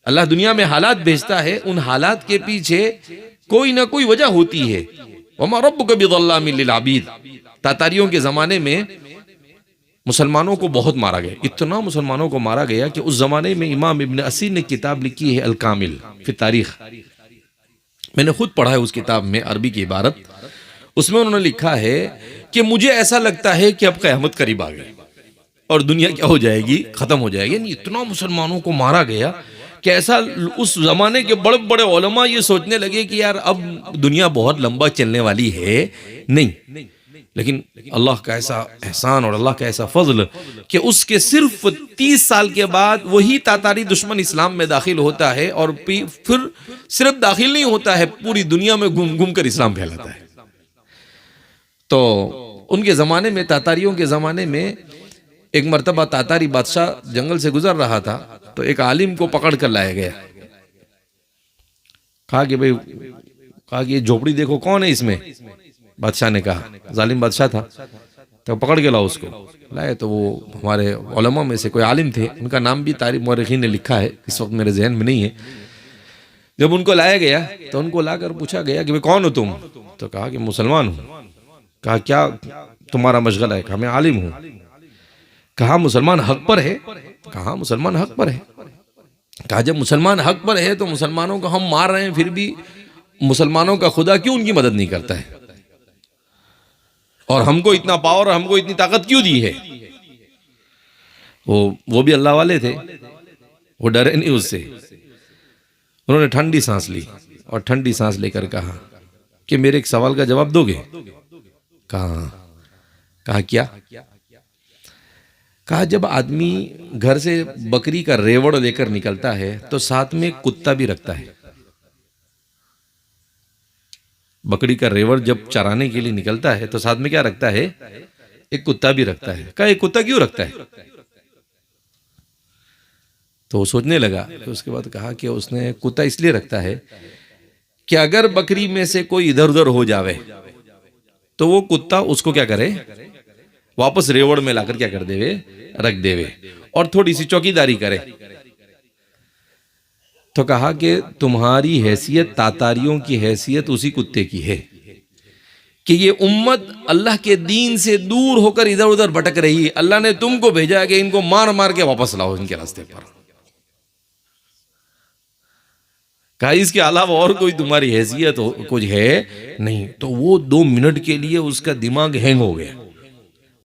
اللہ دنیا میں حالات بھیجتا ہے، ان حالات کے پیچھے کوئی نہ کوئی وجہ ہوتی ہے۔ وَمَا رَبُّكَ بِظَلَّامٍ لِّلْعَبِيدِ۔ تاتاریوں کے زمانے میں مسلمانوں کو بہت مارا گیا، اتنا مسلمانوں کو مارا گیا کہ اس زمانے میں امام ابن اسیر نے کتاب لکھی ہے الکامل فی تاریخ، میں نے خود پڑھا ہے اس کتاب میں عربی کی عبارت، اس میں انہوں نے لکھا ہے کہ مجھے ایسا لگتا ہے کہ اب قیامت قریب آ گئی اور دنیا کیا ہو جائے گی، ختم ہو جائے گی۔ یعنی اتنا مسلمانوں کو مارا گیا کہ ایسا اس زمانے کے بڑے بڑے علماء یہ سوچنے لگے کہ یار اب دنیا بہت لمبا چلنے والی ہے نہیں، لیکن اللہ کا ایسا احسان اور اللہ کا ایسا فضل کہ اس کے صرف 30 سال کے بعد وہی تاتاری دشمن اسلام میں داخل ہوتا ہے، اور پھر صرف داخل نہیں ہوتا ہے، پوری دنیا میں گھوم گھوم کر اسلام پھیلاتا ہے۔ تو ان کے زمانے میں، تاتاریوں کے زمانے میں، ایک مرتبہ تاتاری بادشاہ جنگل سے گزر رہا تھا تو ایک عالم کو پکڑ کر لایا گیا، کہا کہ یہ جھوپڑی دیکھو کون ہے اس میں؟ بادشاہ نے کہا، ظالم بادشاہ تھا، تو پکڑ کے لاؤ اس کو۔ لائے تو وہ ہمارے علماء میں سے کوئی عالم تھے، ان کا نام بھی تاریخ مورخین نے لکھا ہے، اس وقت میرے ذہن میں نہیں ہے۔ جب ان کو لایا گیا تو ان کو لا کر پوچھا گیا کہ کون ہو تم؟ تو کہا کہ مسلمان ہوں۔ کہا کیا تمہارا مشغلہ ہے؟ کہا میں عالم ہوں۔ کہا مسلمان حق پر ہے؟ کہا مسلمان حق پر ہے۔ کہا جب مسلمان حق پر ہے تو مسلمانوں کو ہم مار رہے ہیں، پھر بھی مسلمانوں کا خدا کیوں ان کی مدد نہیں کرتا ہے؟ اور ہم کو اتنا پاور، ہم کو اتنی طاقت کیوں دی ہے؟ وہ بھی اللہ والے تھے، وہ ڈرے نہیں اس سے۔ انہوں نے ٹھنڈی سانس لی اور ٹھنڈی سانس لے کر کہا کہ میرے ایک سوال کا جواب دو گے؟ کہا کیا؟ کہا جب آدمی گھر سے بکری کا ریوڑ لے کر نکلتا ہے تو ساتھ میں کتا بھی رکھتا ہے۔ بکری کا ریوڑ جب چرانے کے لیے نکلتا ہے تو ساتھ میں کیا رکھتا ہے؟ ایک کتا بھی رکھتا ہے۔ کہا ایک کتا کیوں رکھتا ہے؟ تو وہ سوچنے لگا، اس کے بعد کہا کہ اس نے کتا اس لیے رکھتا ہے کہ اگر بکری میں سے کوئی ادھر ادھر ہو جاوے تو وہ کتا اس کو کیا کرے؟ واپس ریوڑ میں لا کر کیا کر دے؟ رکھ دے، اور تھوڑی سی چوکیداری کرے۔ تو کہا کہ تمہاری حیثیت تاتاریوں کی حیثیت اسی کتے کی ہے کہ یہ امت اللہ کے دین سے دور ہو کر ادھر ادھر بھٹک رہی ہے، اللہ نے تم کو بھیجا کہ ان کو مار مار کے واپس لاؤ ان کے راستے پر۔ کہا اس کے علاوہ اور کوئی تمہاری حیثیت کچھ ہے نہیں۔ تو وہ 2 منٹ کے لیے اس کا دماغ ہینگ ہو گیا۔